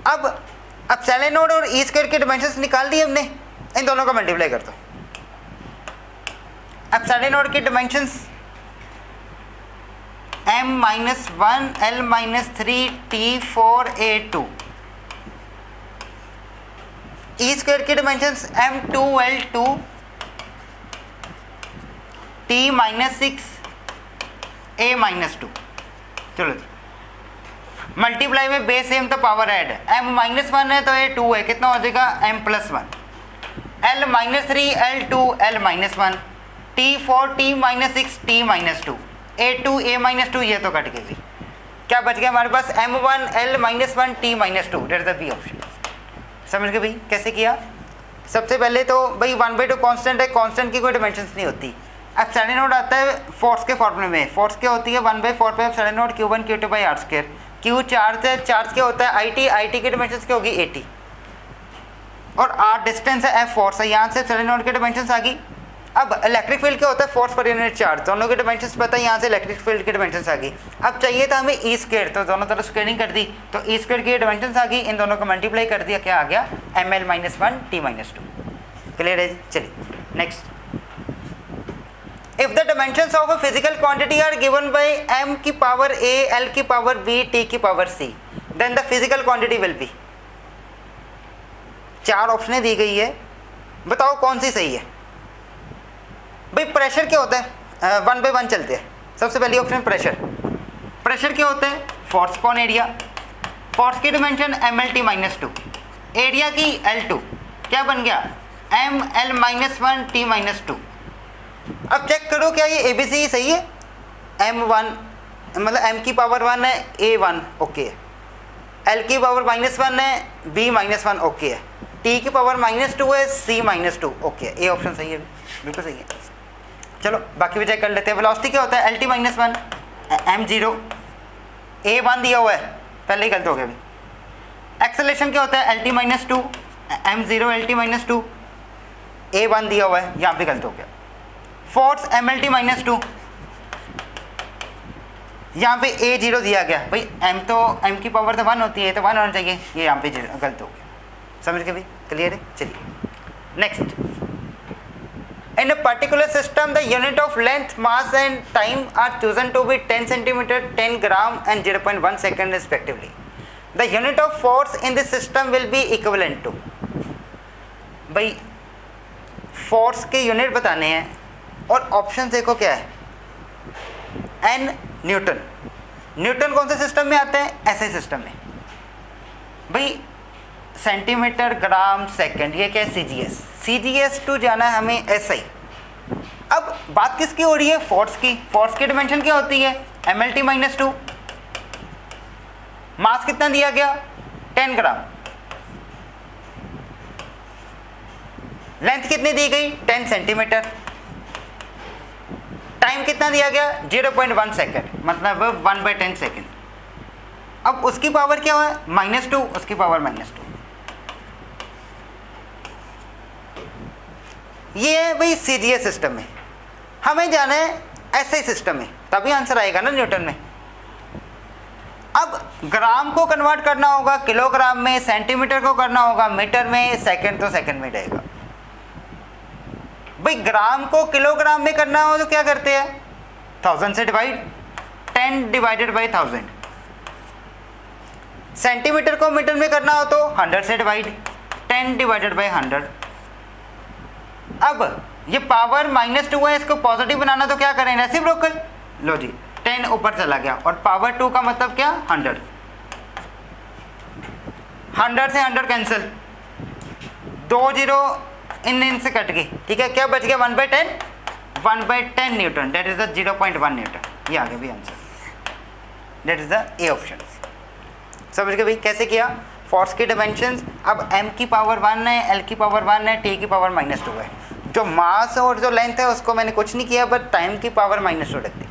अब एप्सिलॉन नॉट और E स्क्वायर के डायमेंशंस निकाल दिए हमने, इन दोनों का मल्टीप्लाई कर दो। एप्सिलॉन नॉट की dimensions M - 1 L - 3 T4 A2 E square की dimensions m2l2 t minus 6 a minus 2। चलो जी, मल्टीप्लाई में बेस सेम तो पावर ऐड है, m माइनस 1 है तो ये 2 है, कितना हो जाएगा m plus 1, l minus 3 l2 l minus 1, t 4 t minus 6 t minus 2, a2 a minus 2, ये तो कट गई। क्या बच गया हमारे पास m1 l minus 1 t minus 2, that is the B option. समझ गए भाई कैसे किया? सबसे पहले तो भाई 1/2 कांस्टेंट है, कांस्टेंट की कोई डायमेंशंस नहीं होती। एप्सिलॉन नॉट आता है फोर्स के फॉर्मूले में, फोर्स क्या होती है 1/4 पे epsilon naught q1 q2 by r square. q charge है, चार्ज क्या होता है it, it की डायमेंशंस क्या होगी 80, और r डिस्टेंस है, f फोर्स है, यहाँ से एप्सिलॉन नॉट की डायमेंशंस आ गई। अब इलेक्ट्रिक फील्ड क्या होता है फोर्स पर यूनिट चार्ज, दोनों की डायमेंशंस पता है, यहाँ से इलेक्ट्रिक फील्ड की डायमेंशंस आ गई। अब चाहिए था हमें ई स्क्वायर, तो दोनों तरफ स्क्वायरिंग कर दी, तो ई स्क्वायर की डायमेंशंस आ गई, इन दोनों को मल्टीप्लाई कर दिया, क्या आ गया ml minus 1 t minus 2। Clear है? चलिए next. If the dimensions of a physical quantity are given by m की पावर a, l की पावर b, t की power c, then the physical quantity will be। चार ऑप्शनें दी गई है, बताओ कौन सी सही है? भाई प्रेशर क्या होता है, 1 बाई 1 चलते हैं। सबसे पहली ऑप्शन प्रेशर। प्रेशर क्या होता है फोर्स अपॉन एरिया, फोर्स की dimension M L T minus 2, area की L2, क्या बन गया M L minus 1 T minus 2। अब चेक करो क्या ये ABC सही है, m1 मतलब m की पावर 1 है, a1 ओके है, l की पावर माइनस 1 है, b माइनस 1 ओके है, t की पावर माइनस 2 है, c माइनस 2 ओके है। ए ऑप्शन सही है, बिल्कुल सही है। चलो बाकी भी चेक कर लेते हैं। वेलोसिटी क्या होता है LT माइनस 1 m0, a1 दिया हुआ है, पहले ही गलत हो गया अभी। एक्सेलरेशन क्या होता है LT minus 2 m0 LT minus 2, a1 दिया हुआ है, यहाँ पे गलत हो गया। फोर्स MLT माइनस 2, यहाँ पे a0 दिया गया, भाई m तो m की पावर तो 1 होती है, तो 1 होना चाहिए, ये यहाँ पे गलत हो गया। समझ गए भाई? क्लियर है? चलिए next. In a particular system, the unit of length, mass and time are chosen to be 10 centimeter, 10 gram and 0.1 second respectively. The unit of force in this system will be equivalent to। भाई force के unit बताने हैं और option देखो क्या है, N Newton. Newton कौन से सिस्टम में आते हैं? ऐसे सिस्टम में। भाई सेंटीमीटर ग्राम सेकंड, ये क्या है CGS, CGS टू जाना है हमें SI। अब बात किसकी हो रही है? फोर्स की। फोर्स की डिमेंशन क्या होती है MLT माइनस 2, मास कितना दिया गया 10 ग्राम, लेंथ कितनी दी गई 10 सेंटीमीटर, टाइम कितना दिया गया 0.1 सेकेंड, मतलब 1/10 सेकेंड। अब उसकी पावर क्या है -2, उसकी पावर -2। ये है भाई CGS सिस्टम में। हमें जाना है SI सिस्टम में, तभी आंसर आएगा ना न्यूटन में। अब ग्राम को कन्वर्ट करना होगा किलोग्राम में, सेंटीमीटर को करना होगा मीटर में, सेकंड तो सेकंड में रहेगा। भाई ग्राम को किलोग्राम में करना हो तो क्या करते हैं 1000 से डिवाइड, 10 डिवाइडेड बाई 1000। सेंटीमीटर को मीटर में करना हो तो 100 से डिवाइड, 10 डिवाइडेड बाई 100। अब ये पावर -2 है, इसको पॉजिटिव बनाना तो क्या करें रेसिप्रोकल, लो जी 10 ऊपर चला गया, और पावर 2 का मतलब क्या 100, 100 से 100 कैंसिल, 2 जीरो इन से कट गई, ठीक है। क्या बच गया 1/10, 1/10 Newton, that is the 0.1 Newton. ये आ गया भी answer, that is the A option. समझ गए भाई कैसे किया? फोर्स की डायमेंशंस, अब m की पावर 1 है, l की पावर 1 है, t की पावर -2 है। जो मास और जो लेंथ है उसको मैंने कुछ नहीं किया, बट टाइम की पावर -2 रख दी।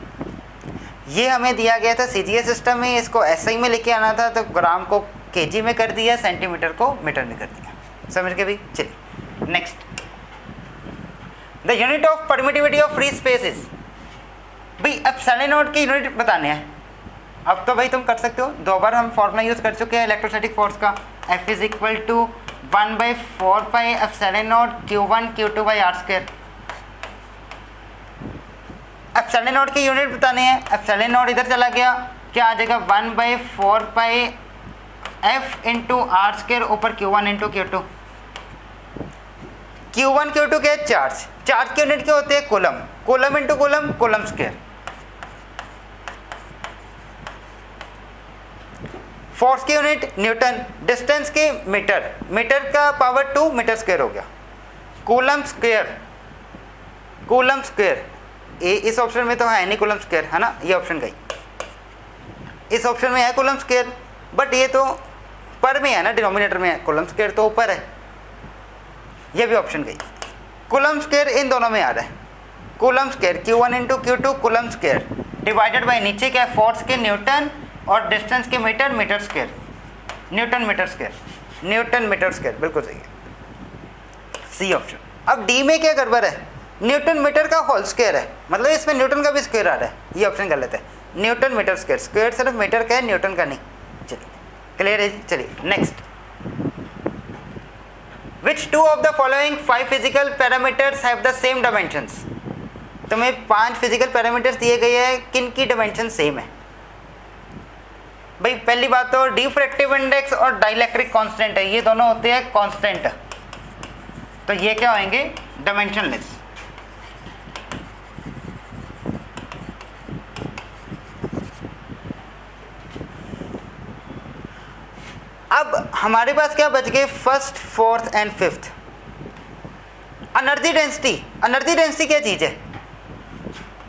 ये हमें दिया गया था CGS सिस्टम में, इसको SI में लेके आना था, तो ग्राम को kg में कर दिया, सेंटीमीटर को मीटर में कर दिया। समझ गए भाई? चलिए next. The unit of permittivity of free space is, भाई एप्सिलॉन नॉट की यूनिट बताने हैं। अब तो भाई तुम कर सकते हो, 2 बार हम फॉर्मूला यूज कर चुके हैं इलेक्ट्रोस्टैटिक फोर्स का, F is equal to 1/4 pi epsilon naught Q1 Q2 by R square. Epsilon naught की यूनिट बताने हैं, एप्सिलॉन नॉट इधर चला गया, क्या आ जाएगा 1/4 पाई F इंटू R स्क्वायर ऊपर Q1 into Q2। Q1 Q2 क्या है? चार्ज। चार्ज की यूनिट क्या होती है? Coulomb. Coulomb into coulomb, coulomb square. Force की यूनिट न्यूटन, डिस्टेंस की मीटर, मीटर का पावर 2 मीटर स्क्वायर हो गया। Coulomb square, coulomb square. इस ऑप्शन में तो है नहीं कूलम स्क्वायर, है ना, ये ऑप्शन गई। इस ऑप्शन में है कूलम स्क्वायर, बट ये तो पर में है ना, डिनोमिनेटर में है। कूलम स्क्वायर तो ऊपर है, ये भी ऑप्शन गई। कूलम स्क्वायर इन दोनों में आ रहा है। Coulomb square Q1 into Q2 coulomb square divided by नीचे क्या है? फोर्स के न्यूटन और डिस्टेंस के metre, metre square, newton metre square, newton metre square, बिल्कुल सही है, सी ऑप्शन। अब डी में क्या गड़बड़ है? न्यूटन मीटर का होल स्क्वायर है, मतलब इसमें न्यूटन का भी स्क्वायर आ रहा है, ये ऑप्शन गलत है। न्यूटन मीटर स्क्वायर, स्क्वायर सिर्फ मीटर का है, न्यूटन का नहीं। चलिए क्लियर है जी। चलिए next. Which two of the following 5 physical parameters have the same dimensions? तुम्हें 5 फिजिकल पैरामीटर्स दिए गए हैं, किन की डायमेंशन सेम है? भाई पहली बात तो डिफ्रैक्टिव इंडेक्स और डाइलेक्ट्रिक कांस्टेंट है, ये दोनों होते हैं कांस्टेंट, तो ये क्या होंगे? डायमेंशनलेस। अब हमारे पास क्या बच गए? First, fourth and fifth. Energy density, energy density क्या चीज़ है?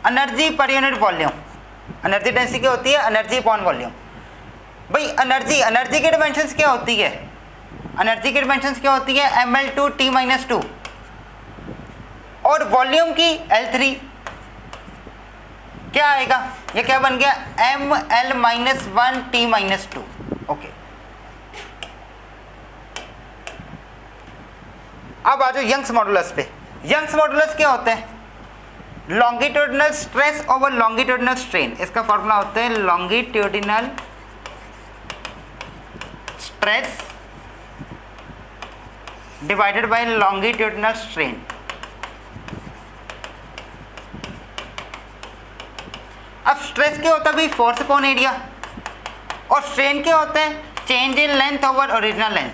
Energy per unit volume. Energy density क्या होती है? Energy upon volume. भाई एनर्जी, एनर्जी की डायमेंशंस क्या होती है? एनर्जी की डायमेंशंस क्या होती है? ml2t-2 और वॉल्यूम की L3 क्या आएगा? ये क्या बन गया? ml-1t-2। ओके, अब आ जाओ यंग्स मॉडुलस पे। यंग्स मॉडुलस क्या होता है? Longitudinal stress over longitudinal strain, इसका फॉर्मूला होता है longitudinal stress divided by longitudinal strain. अब स्ट्रेस क्या होता है भाई? फोर्स अपॉन एरिया, और स्ट्रेन क्या होता है? Change in length over original length.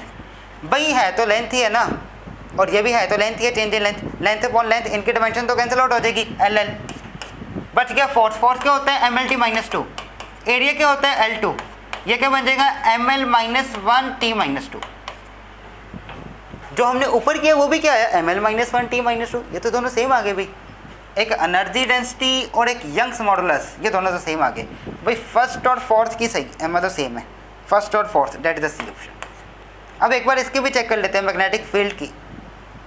भाई है तो लेंथ ही है ना, और ये भी है तो लेंथ ही है, change in length, length upon length, इनकी डायमेंशन तो कैंसिल आउट हो जाएगी, LL बच गया। फोर्स, फोर्स क्या होता है? mlt-2। एरिया क्या होता है? L2। ये क्या बन जाएगा? ml-1t-2। जो हमने ऊपर किया वो भी क्या है? ml-1t-2। ये तो दोनों सेम आ गए भाई, एक एनर्जी डेंसिटी और एक यंग्स मॉडुलस, ये दोनों तो सेम आ गए भाई। फर्स्ट और फोर्थ की सही मतलब सेम है, फर्स्ट और fourth, that is the C option. अब एक बार इसकी भी चेक कर लेते हैं, मैग्नेटिक फील्ड की।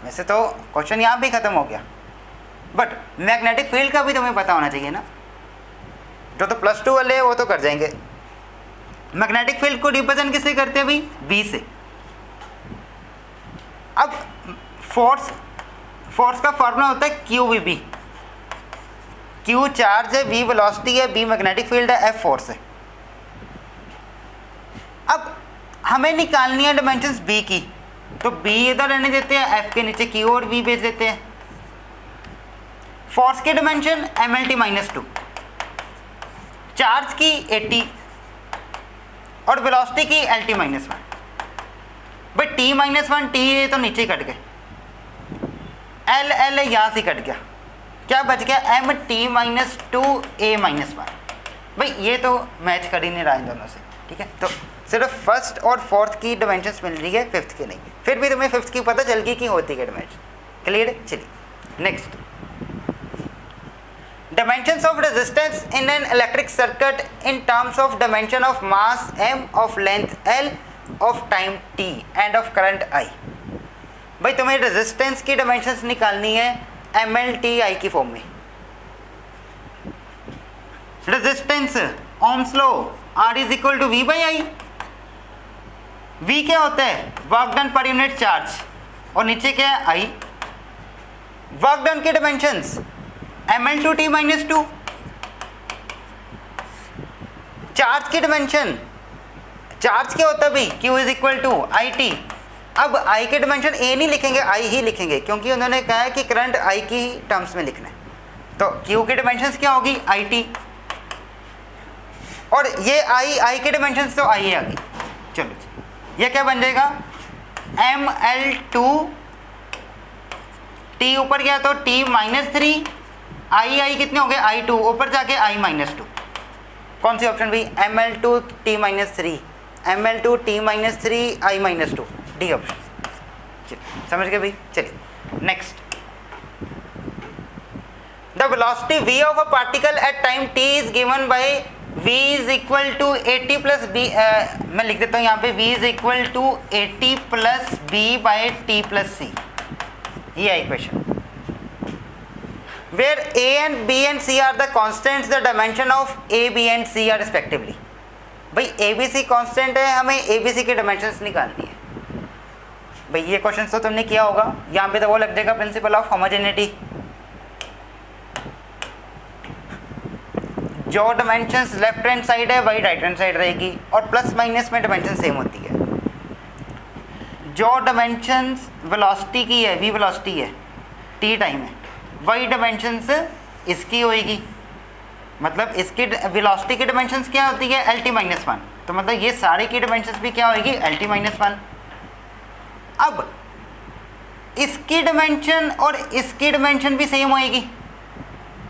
वैसे तो क्वेश्चन यहाँ भी खत्म हो गया, बट मैग्नेटिक फील्ड का भी तुम्हें पता होना चाहिए ना, जो तो +2 वाले है वो तो कर जाएंगे। मैग्नेटिक फील्ड को रिप्रेजेंट किससे करते हैं भाई? बी से। अब फोर्स, फोर्स का फॉर्मूला होता है QVB। Q चार्ज है, V वेलोसिटी है, B मैग्नेटिक फील्ड है, F फोर्स है। अब हमें निकालनी है डायमेंशंस B की, तो B इधर रहने देते हैं, F के नीचे Q और V भेज देते हैं। फोर्स की डायमेंशन mlt-2, चार्ज की 80 और वेलोसिटी की lt-1। भाई t-1 t तो नीचे कट गए, L यहाँ से कट गया, क्या बच गया? mt-2a-1। भाई ये तो मैच कर ही नहीं रहा इन दोनों से, ठीक है। तो सिर्फ फर्स्ट और फोर्थ की डायमेंशंस मिल रही है, फिफ्थ की नहीं। फिर भी तुम्हें फिफ्थ की पता चल गई कि होती है डायमेंशन। क्लियर है? चलिए next. Dimensions of resistance in an electric circuit in terms of dimension of mass m, of length L, of time t and of current I। भाई तुम्हें रेजिस्टेंस की डायमेंशंस निकालनी है ml/t/I की फॉर्म में। Resistance Ohm's law R is equal to V/I। V क्या होता है? वर्क डन पर यूनिट चार्ज, और नीचे क्या है? I। वर्क डन के डायमेंशंस ml/t-2। चार्ज की डायमेंशन, चार्ज क्या होता है भाई? Q is equal to IT। अब I के डायमेंशन A नहीं लिखेंगे, I ही लिखेंगे, क्योंकि उन्होंने कहा है कि करंट I की टर्म्स में लिखना है। तो Q की डायमेंशंस क्या होगी? IT, और ये I के डायमेंशंस तो I आ गई। चलो ये क्या बन जाएगा? ml/2 टी ऊपर गया तो टी -3, आई कितने हो गए I2, ऊपर जाके I -2। कौन सी ऑप्शन भाई? ml2 t -3, ml2 t -3 I -2, D option. समझ गए भाई? चलिए next. The velocity v of a particle at time t is given by v is equal to 80 plus b, मैं लिख देता हूँ यहाँ पे v is equal to 80 plus b by t plus c। ये है equation. Where a and b and c are the constants, the dimension of a, b and c are respectively। भाई a b c constant है, हमें a b c के dimensions निकालनी है। भाई ये क्वेश्चन तो तुमने किया होगा, यहाँ पे तो वो लग जाएगा प्रिंसिपल ऑफ होमोजेनिटी। जो डायमेंशंस लेफ्ट हैंड साइड है वही राइट हैंड साइड रहेगी, और प्लस माइनस में डायमेंशन सेम होती है। जो डायमेंशंस वेलोसिटी की है, v वेलोसिटी है, t टाइम है, वही डायमेंशंस इसकी होएगी। मतलब इसकी वेलोसिटी की डायमेंशंस क्या होती है? lt -1। तो मतलब ये सारे की डायमेंशंस भी क्या होएगी? lt -1। अब इसकी डायमेंशन और इसकी डायमेंशन भी सेम होएगी,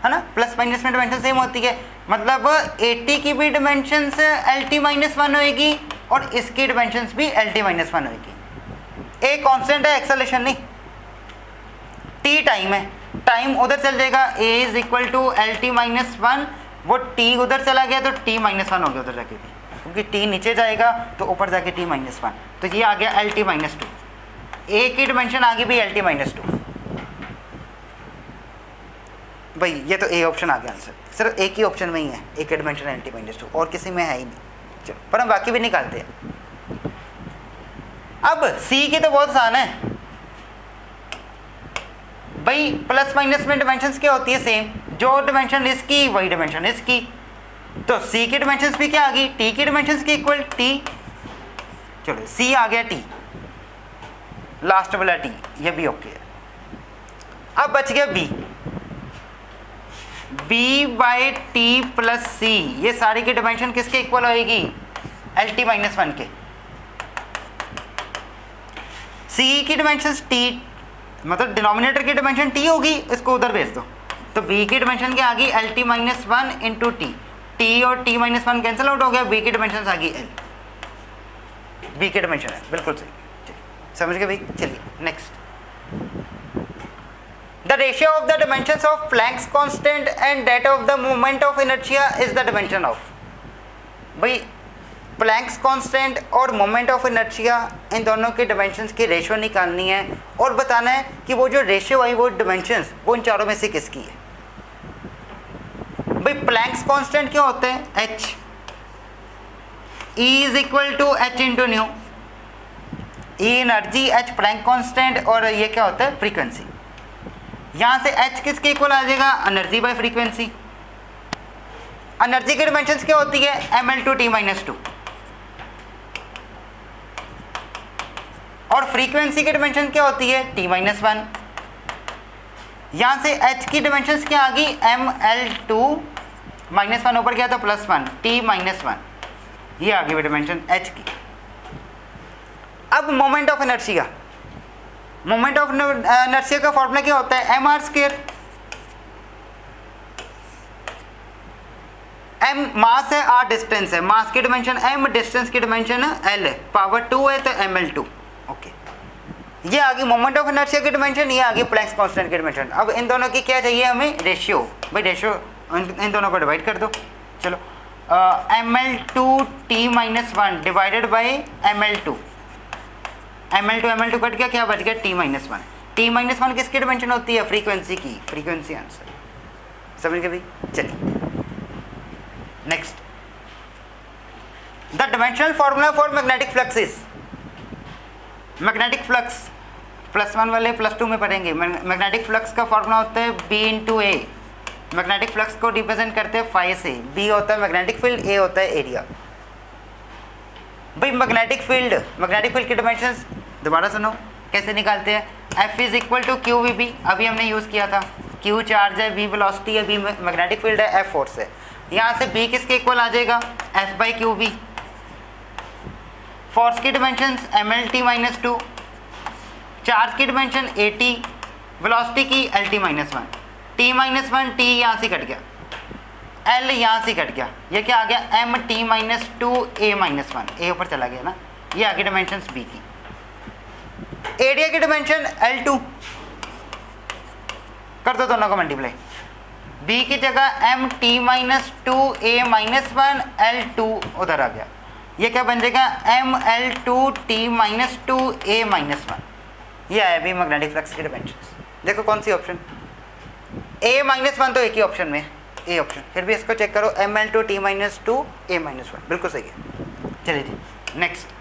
है ना? प्लस माइनस में डायमेंशन सेम होती है, मतलब 80 की भी डायमेंशंस lt -1 होएगी और इसकी डायमेंशंस भी lt -1 होएगी। एक कांस्टेंट है, एक्सेलरेशन नहीं, t टाइम है, टाइम उधर चल जाएगा, a is equal to lt -1, वो t उधर चला गया तो t -1 हो गया उधर जाके भी, क्योंकि t नीचे जाएगा तो ऊपर जाके t -1, तो ये आ गया lt -2। a की डायमेंशन आ गई भी lt -2। भाई ये तो ए ऑप्शन आ गया आंसर, सिर्फ एक ही ऑप्शन में ही है एक डायमेंशन lt -2, और किसी में है ही नहीं। चलो पर हम बाकी भी निकालते हैं। अब सी की तो बहुत आसान है भाई, प्लस माइनस में डायमेंशंस क्या होती है? सेम। जो डायमेंशन इसकी वही डायमेंशन इसकी, तो सी की डायमेंशंस भी क्या आ गई? टी की डायमेंशंस की इक्वल टी। चलो सी आ गया टी, लास्ट वाला टी, ये भी ओके है। अब बच गया B, B by T plus C, ये सारी की डायमेंशन किसके इक्वल होएगी? lt -1 के। सी की डायमेंशन टी, मतलब डिनोमिनेटर की डायमेंशन टी होगी, इसको उधर भेज दो, तो बी की डायमेंशन क्या आ गई? lt -1 इंटू टी, टी और t -1 कैंसिल आउट हो गया, बी की डायमेंशन आ गई l, बी की डायमेंशन है, बिल्कुल सही। समझ गए भाई? चलिए next. The ratio of the dimensions of Planck's constant and that of the moment of inertia is the dimension of. भाई प्लैंक्स कांस्टेंट और मोमेंट ऑफ इनर्शिया, इन दोनों के डायमेंशंस की रेशियो निकालनी है और बताना है कि वो जो रेशियो आई, वो डायमेंशंस, वो इन चारों में से किसकी है। भाई प्लैंक्स कांस्टेंट क्या होते हैं? h, E is equal to h into nu, E energy, h Planck constant, और ये क्या होता है? फ्रीक्वेंसी। यहाँ से h किसके इक्वल आ जाएगा? Energy by frequency. एनर्जी की डायमेंशंस क्या होती है? ml2 t -2, और फ्रीक्वेंसी की डायमेंशन क्या होती है? t -1। यहाँ से h की डायमेंशंस क्या आ गई? ml2 -1 ऊपर गया तो +1, t -1, ये आ गई डायमेंशन h की। अब moment of inertia, moment of inertia का फॉर्मूला क्या होता है? mr²। m मास है, r डिस्टेंस है, मास की डायमेंशन m, डिस्टेंस की डायमेंशन l है, पावर 2 है तो ml2। ओके, ये आ गई मोमेंट ऑफ इनर्शिया की डायमेंशन, ये आ गई प्लैंक्स कांस्टेंट की डायमेंशन। अब इन दोनों की क्या चाहिए हमें? रेशियो। भाई रेशियो इन दोनों को डिवाइड कर दो। चलो ml2 t -1 divided by ml2, ml2 cut गया, क्या बच गया? t -1। t -1 किसकी डायमेंशन होती है? फ्रीक्वेंसी की, फ्रीक्वेंसी आंसर। समझ गए भाई? चलिए next. The dimensional formula for magnetic flux is, magnetic flux +1 वाले +2 में पढ़ेंगे। मैग्नेटिक फ्लक्स का फॉर्मूला होता है b इंटू ए। मैग्नेटिक फ्लक्स को रिप्रेजेंट करते हैं फाई से, b होता है मैग्नेटिक फील्ड, a होता है एरिया। भाई मैग्नेटिक फील्ड की डायमेंशंस दोबारा सुनो कैसे निकालते हैं? F is equal to Q V B, अभी हमने यूज़ किया था। Q चार्ज है, V वेलोसिटी है, B मैग्नेटिक फील्ड है, F फोर्स है। यहाँ से B किसके इक्वल आ जाएगा? F by Q V. Force की डायमेंशंस mlt -2, चार्ज की डायमेंशन 80, वेलोसिटी की L T minus one, T minus one, T यहाँ से कट गया, एल यहाँ से कट गया, ये क्या आ गया M T minus two A minus one, A ऊपर चला गया ना, ये आगे डायमेंशन बी की। एरिया की डायमेंशन L2 कर दो दोनों को मल्टीप्लाई, बी की जगह M T minus two A minus one, L2 उधर आ गया, ये क्या बन जाएगा M L two T minus two A minus one, ये आया भी मैग्नेटिक फ्लक्स की डायमेंशन। देखो कौन सी ऑप्शन, ए माइनस वन तो एक ही ऑप्शन में, ए ऑप्शन, फिर भी इसको चेक करो M L two T minus two A minus one, बिल्कुल सही है। चलिए जी next,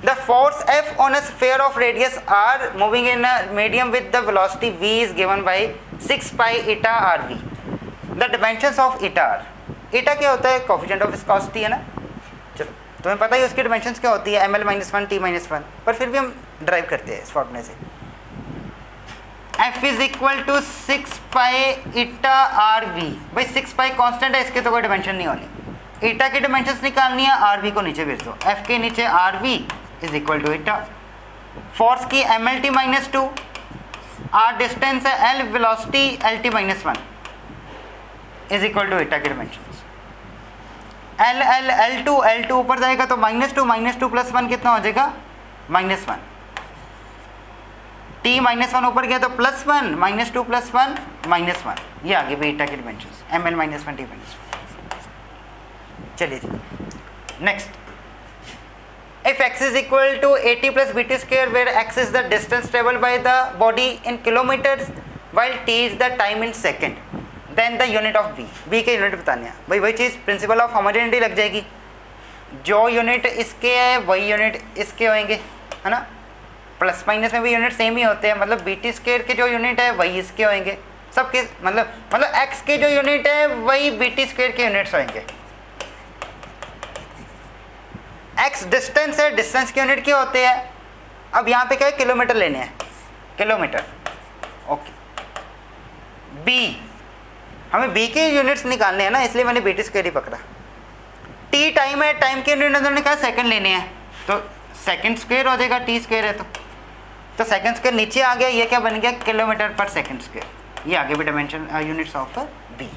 the force F on a sphere of radius r moving in a medium with the velocity v is given by 6 pi eta rv, the dimensions of eta r, eta क्या होता है coefficient of viscosity है ना, चलो तुम्हें पता ही उसकी dimensions क्या होती है ml minus one T minus one, पर फिर भी हम ड्राइव करते हैं इस फॉर्मूले से, F is equal to 6 pi eta R V, भाई 6 पाई कांस्टेंट है, इसके तो कोई डिमेंशन नहीं होनी, ईटा की डिमेंशंस निकालनी है, आर वी को नीचे भेज दो, F के नीचे R V is equal to eta, force की M L T minus two, R distance है L, velocity L T minus one is equal to eta की dimensions, L L L two ऊपर जाएगा तो माइनस टू प्लस वन कितना हो जाएगा minus one, T minus one ऊपर गया तो plus one, minus two plus one minus one, ये आगे बीटा की dimensions M L minus one T minus one. चलिए जी next, if x is equal to 80 plus bt square where x is the distance traveled by the body in kilometers while t is the time in second, then the unit of b के unit बताने हैं, भाई वही चीज़ principle of homogeneity लग जाएगी, जो unit इसके है वही यूनिट इसके होंगे है ना, प्लस माइनस में भी यूनिट सेम ही होते हैं, मतलब बीटी स्क्वायर के जो यूनिट है वही इसके होंगे सबके, मतलब एक्स के जो यूनिट है वही बीटी स्क्वायर के यूनिट्स होंगे, एक्स डिस्टेंस है, डिस्टेंस के यूनिट क्या होते हैं, अब यहाँ पे क्या है किलोमीटर लेने हैं, किलोमीटर ओके, बी हमें बी के यूनिट्स निकालने हैं ना, इसलिए मैंने बीटी स्क्वायर ही पकड़ा, टी टाइम है, टाइम के यूनिट उन्होंने कहा सेकंड लेने हैं, तो सेकंड स्क्वायर हो जाएगा, टी स्क्वायर है तो सेकंड स्क्वायर नीचे आ गया, ये क्या बन गया किलोमीटर पर सेकंड स्क्वायर, ये आगे भी dimension units of B,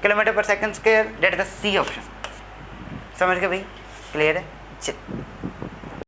kilometre पर second square, that is the C option, समझ गए भाई, क्लियर है। चल